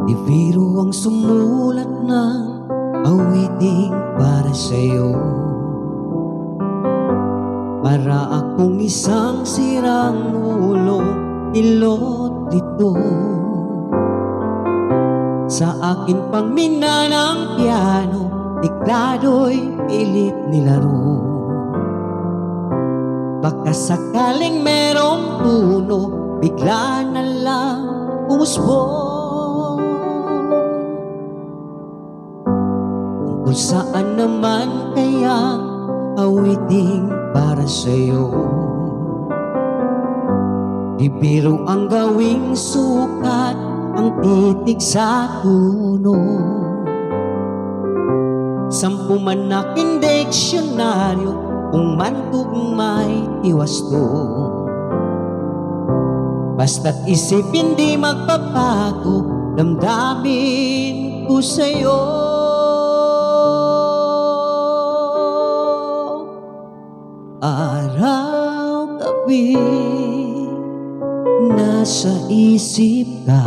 Di biro ang sumulat ng awiting para sa'yo. Para akong isang sirang ulo, ilot dito. Sa akin pang minanang piano, tiklado'y pilit nilaro. Baka sakaling merong tuno, bigla na lang umusbong. Tungkol saan naman kaya awiting para sa'yo? Di biro ang gawing sukat ang titig sa puno. 10 man aking diksyonaryo, kung man tugma'y iwasto. Basta't isipin di magpapago, damdamin ko sa'yo. Araw-gabi nasa isip ka,